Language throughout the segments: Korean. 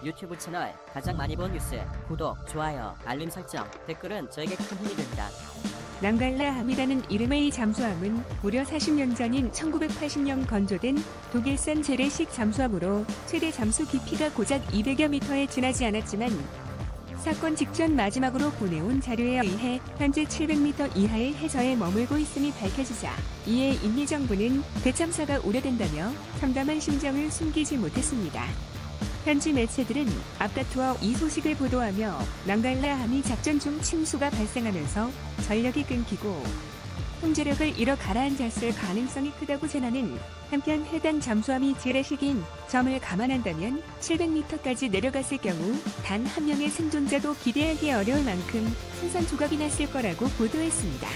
유튜브 채널 가장 많이 본 뉴스, 구독, 좋아요, 알림 설정, 댓글은 저에게 큰 힘이 됩니다. 낭갈라함이라는 이름의 이 잠수함은 무려 40년 전인 1980년 건조된 독일산 재래식 잠수함으로 최대 잠수 깊이가 고작 200여 미터에 지나지 않았지만 사건 직전 마지막으로 보내온 자료에 의해 현재 700m 이하의 해저에 머물고 있음이 밝혀지자 이에 인미 정부는 대참사가 우려된다며 참담한 심정을 숨기지 못했습니다. 현지 매체들은 앞다투어 이 소식을 보도하며 낭갈라함이 작전 중 침수가 발생하면서 전력이 끊기고 통제력을 잃어 가라앉았을 가능성이 크다고 전하는 한편 해당 잠수함이 재래식인 점을 감안한다면 700m까지 내려갔을 경우 단 한 명의 생존자도 기대하기 어려울 만큼 산산조각이 났을 거라고 보도했습니다.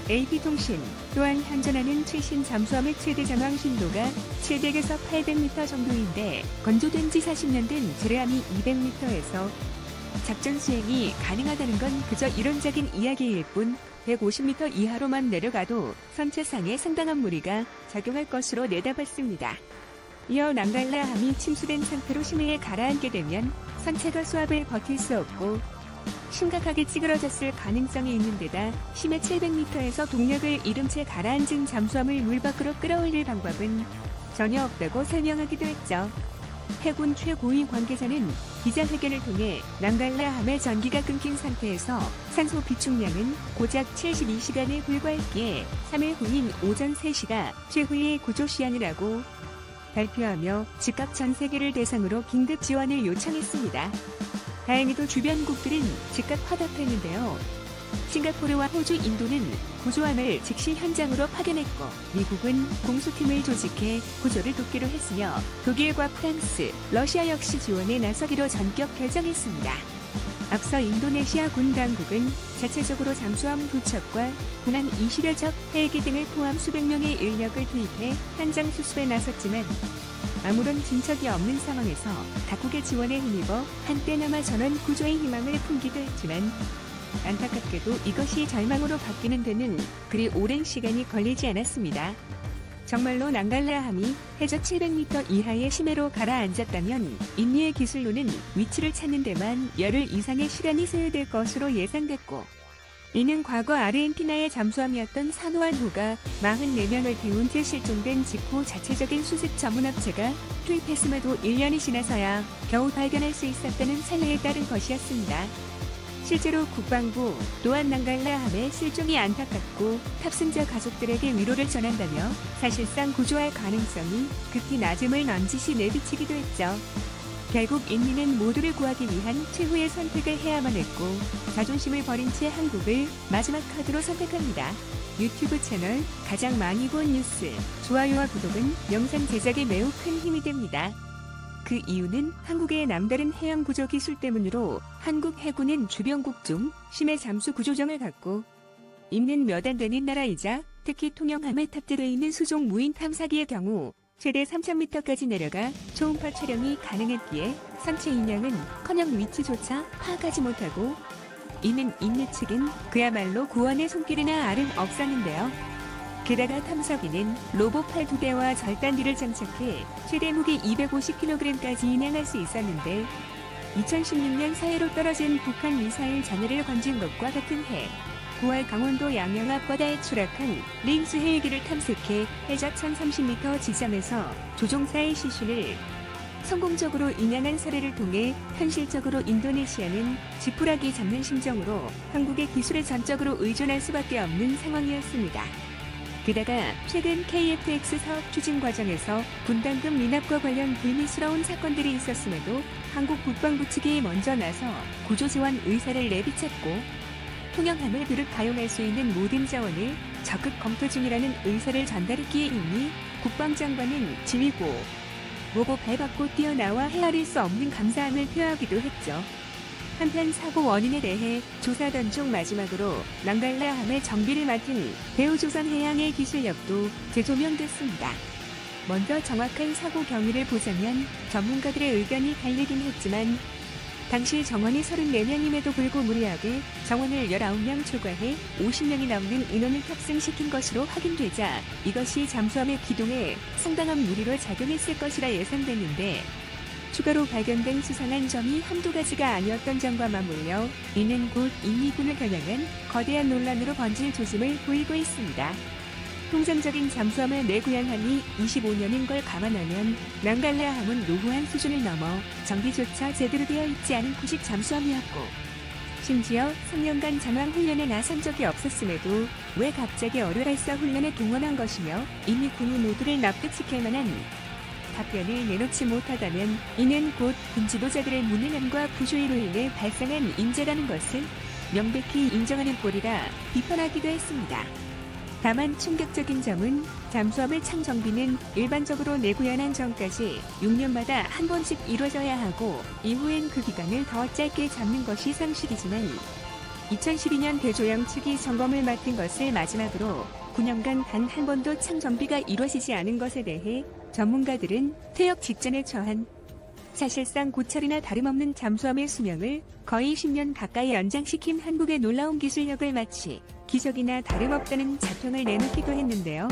AP통신 또한 현존하는 최신 잠수함의 최대 전황 심도가 700에서 800m 정도인데 건조된 지 40년 된 재래함이 200m에서 작전 수행이 가능하다는 건 그저 이론적인 이야기일 뿐 150m 이하로만 내려가도 선체상에 상당한 무리가 작용할 것으로 내다봤습니다. 이어 낭갈라함이 침수된 상태로 심해에 가라앉게 되면 선체가 수압을 버틸 수 없고 심각하게 찌그러졌을 가능성이 있는 데다 심해 700m에서 동력을 잃은 채 가라앉은 잠수함을 물 밖으로 끌어올릴 방법은 전혀 없다고 설명하기도 했죠. 해군 최고위 관계자는 기자회견을 통해 낭갈라함의 전기가 끊긴 상태에서 산소 비축량은 고작 72시간에 불과했기에 3일 후인 오전 3시가 최후의 구조 시한이라고 발표하며 즉각 전 세계를 대상으로 긴급 지원을 요청했습니다. 다행히도 주변국들은 즉각 화답했는데요. 싱가포르와 호주, 인도는 구조함을 즉시 현장으로 파견했고 미국은 공수팀을 조직해 구조를 돕기로 했으며 독일과 프랑스, 러시아 역시 지원에 나서기로 전격 결정했습니다. 앞서 인도네시아 군 당국은 자체적으로 잠수함 도착과 군함 20여 척, 헬기 등을 포함 수백 명의 인력을 투입해 현장 수습에 나섰지만 아무런 진척이 없는 상황에서 각국의 지원에 힘입어 한때나마 전원 구조의 희망을 품기도 했지만 안타깝게도 이것이 절망으로 바뀌는 데는 그리 오랜 시간이 걸리지 않았습니다. 정말로 낭갈라함이 해저 700m 이하의 심해로 가라앉았다면 인미의 기술로는 위치를 찾는 데만 열흘 이상의 시간이 소요될 것으로 예상됐고 이는 과거 아르헨티나의 잠수함이었던 산호안호가 44명을 태운 채 실종된 직후 자체적인 수색 전문업체가 투입했음에도 1년이 지나서야 겨우 발견할 수 있었다는 사례에 따른 것이었습니다. 실제로 국방부 또한 낭갈라함의 실종이 안타깝고 탑승자 가족들에게 위로를 전한다며 사실상 구조할 가능성이 극히 낮음을 넌지시 내비치기도 했죠. 결국 인민은 모두를 구하기 위한 최후의 선택을 해야만 했고 자존심을 버린 채 한국을 마지막 카드로 선택합니다. 유튜브 채널 가장 많이 본 뉴스, 좋아요와 구독은 영상 제작에 매우 큰 힘이 됩니다. 그 이유는 한국의 남다른 해양 구조 기술 때문으로 한국 해군은 주변국 중 심해 잠수 구조정을 갖고 있는 몇 안 되는 나라이자 특히 통영함에 탑재되어 있는 수종 무인 탐사기의 경우 최대 3,000m까지 내려가 초음파 촬영이 가능했기에 선체 인양은커녕 위치조차 파악하지 못하고 이는 인류 측은 그야말로 구원의 손길이나 알은 없었는데요. 게다가 탐사기는 로봇팔 2대와 절단기를 장착해 최대 무게 250kg까지 인양할 수 있었는데 2016년 사해로 떨어진 북한 미사일 잔해를 건진 것과 같은 해 9월 강원도 양양 앞바다에 추락한 링스 헬기를 탐색해 해저 1030m 지점에서 조종사의 시신을 성공적으로 인양한 사례를 통해 현실적으로 인도네시아는 지푸라기 잡는 심정으로 한국의 기술에 전적으로 의존할 수밖에 없는 상황이었습니다. 게다가 최근 KF-X 사업 추진 과정에서 분담금 미납과 관련 불미스러운 사건들이 있었음에도 한국 국방부 측이 먼저 나서 구조 지원 의사를 내비쳤고 통영함을 비롯 가용할 수 있는 모든 자원을 적극 검토 중이라는 의사를 전달했기에 이미 국방장관은 지휘고 보고 발받고 뛰어나와 헤아릴 수 없는 감사함을 표하기도 했죠. 한편 사고 원인에 대해 조사던 중 마지막으로 낭갈라함의 정비를 맡은 대우조선해양의 기술력도 재조명됐습니다. 먼저 정확한 사고 경위를 보자면 전문가들의 의견이 갈리긴 했지만 당시 정원이 34명임에도 불구무리하게 정원을 19명 초과해 50명이 넘는 인원을 탑승시킨 것으로 확인되자 이것이 잠수함의 기동에 상당한 무리로 작용했을 것이라 예상됐는데 추가로 발견된 수상한 점이 한두 가지가 아니었던 점과 맞물려 이는 곧 인미군을 겨냥한 거대한 논란으로 번질 조짐을 보이고 있습니다. 통상적인 잠수함의 내구양함이 25년인 걸 감안하면 낭갈라함은 노후한 수준을 넘어 정비조차 제대로 되어 있지 않은 구식 잠수함이었고, 심지어 3년간 장황 훈련에 나선 적이 없었음에도 왜 갑자기 어뢰발사 훈련에 동원한 것이며 이미 군이 모두를 납득시킬 만한 답변을 내놓지 못하다면 이는 곧 군 지도자들의 무능함과 부조의로 인해 발생한 인재라는 것을 명백히 인정하는 꼴이라 비판하기도 했습니다. 다만 충격적인 점은 잠수함의 창정비는 일반적으로 내구연한 전까지 6년마다 한 번씩 이루어져야 하고 이후엔 그 기간을 더 짧게 잡는 것이 상식이지만 2012년 대조영 측이 점검을 맡은 것을 마지막으로 9년간 단 한 번도 창정비가 이루어지지 않은 것에 대해 전문가들은 퇴역 직전에 처한 사실상 고철이나 다름없는 잠수함의 수명을 거의 10년 가까이 연장시킨 한국의 놀라운 기술력을 마치 기적이나 다름없다는 자평을 내놓기도 했는데요.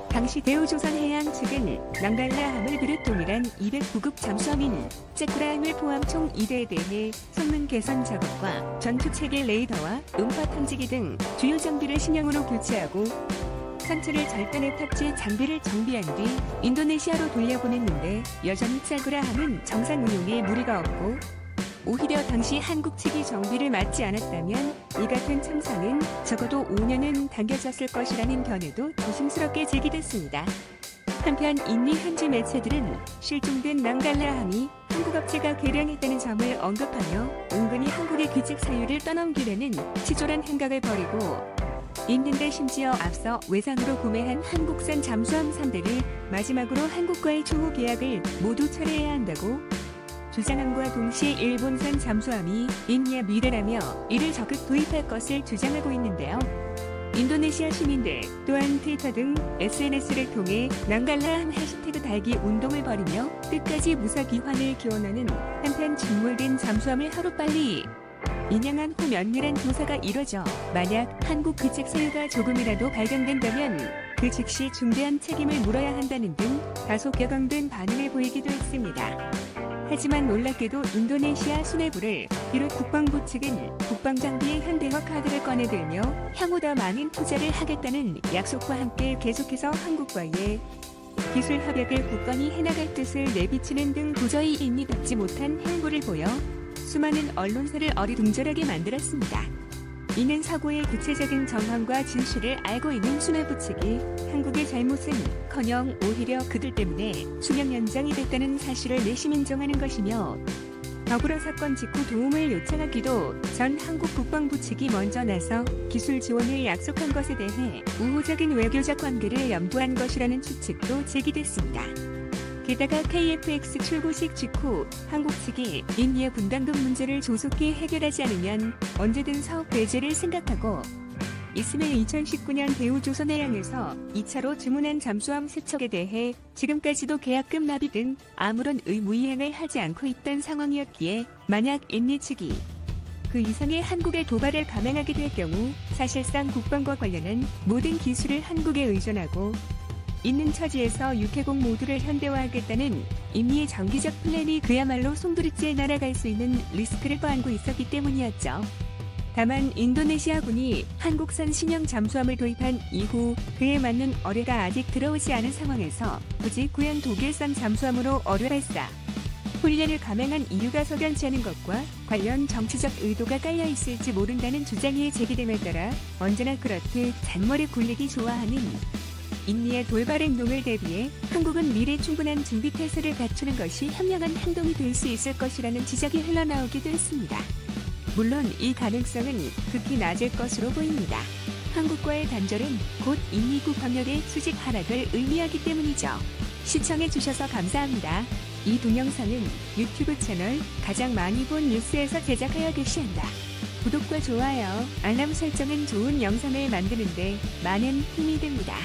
당시 대우조선해양 측은 낭갈라함을 비롯 동일한 209급 잠수함인 째꾸라함을 포함 총 2대에 대해 성능 개선 작업과 전투체계 레이더와 음파 탐지기 등 주요 장비를 신형으로 교체하고 선체를 절단에 탑재 장비를 정비한 뒤 인도네시아로 돌려보냈는데 여전히 째꾸라함은 정상 운용에 무리가 없고 오히려 당시 한국 측이 정비를 맡지 않았다면 이 같은 참사는 적어도 5년은 당겨졌을 것이라는 견해도 조심스럽게 제기됐습니다. 한편 인미 현지 매체들은 실종된 낭갈라함이 한국 업체가 개량했다는 점을 언급하며 은근히 한국의 기책 사유를 떠넘기려는 치졸한 행각을 벌이고 있는데, 심지어 앞서 외상으로 구매한 한국산 잠수함 3대를 마지막으로 한국과의 추후 계약을 모두 철회해야 한다고 주장함과 동시에 일본산 잠수함이 인미의 미래라며 이를 적극 도입할 것을 주장하고 있는데요. 인도네시아 시민들 또한 트위터 등 SNS를 통해 낭갈라함 해시태그 달기 운동을 벌이며 끝까지 무사귀환을 기원하는 한편, 침몰된 잠수함을 하루빨리 인양한 후 면밀한 조사가 이뤄져 만약 한국 기책 사유가 조금이라도 발견된다면 그 즉시 중대한 책임을 물어야 한다는 등 다소 격앙된 반응을 보이기도 했습니다. 하지만 놀랍게도 인도네시아 수뇌부를 비롯 국방부 측은 국방장비의 현대화 카드를 꺼내들며 향후 더 많은 투자를 하겠다는 약속과 함께 계속해서 한국과의 기술 협약을 굳건히 해나갈 뜻을 내비치는 등 도저히 임의받지 못한 행보를 보여 수많은 언론사를 어리둥절하게 만들었습니다. 이는 사고의 구체적인 정황과 진실을 알고 있는 수뇌부 측이 한국의 잘못은커녕 오히려 그들 때문에 수명 연장이 됐다는 사실을 내심 인정하는 것이며, 더불어 사건 직후 도움을 요청하기도 전 한국 국방부 측이 먼저 나서 기술 지원을 약속한 것에 대해 우호적인 외교적 관계를 염두한 것이라는 추측도 제기됐습니다. 게다가 KF-X 출고식 직후 한국 측이 인미의 분담금 문제를 조속히 해결하지 않으면 언제든 사업 배제를 생각하고 있음에 2019년 대우조선해양에서 2차로 주문한 잠수함 3척에 대해 지금까지도 계약금 납입 등 아무런 의무 이행을 하지 않고 있던 상황이었기에 만약 인미 측이 그 이상의 한국의 도발을 감행하게 될 경우 사실상 국방과 관련한 모든 기술을 한국에 의존하고 있는 처지에서 육해공 모두를 현대화하겠다는 인미의 장기적 플랜이 그야말로 송두리째 날아갈 수 있는 리스크를 떠안고 있었기 때문이었죠. 다만 인도네시아군이 한국산 신형 잠수함을 도입한 이후 그에 맞는 어뢰가 아직 들어오지 않은 상황에서 굳이 구형 독일산 잠수함으로 어뢰 발사 훈련을 감행한 이유가 석연치 않은 것과 관련 정치적 의도가 깔려 있을지 모른다는 주장이 제기됨에 따라 언제나 그렇듯 잔머리 굴리기 좋아하는 인미의 돌발 행동을 대비해 한국은 미래 충분한 준비 태세를 갖추는 것이 현명한 행동이 될 수 있을 것이라는 지적이 흘러나오기도 했습니다. 물론 이 가능성은 극히 낮을 것으로 보입니다. 한국과의 단절은 곧 인미국 방역의 수직 하락을 의미하기 때문이죠. 시청해주셔서 감사합니다. 이 동영상은 유튜브 채널 가장 많이 본 뉴스에서 제작하여 게시한다. 구독과 좋아요, 알람 설정은 좋은 영상을 만드는데 많은 힘이 됩니다.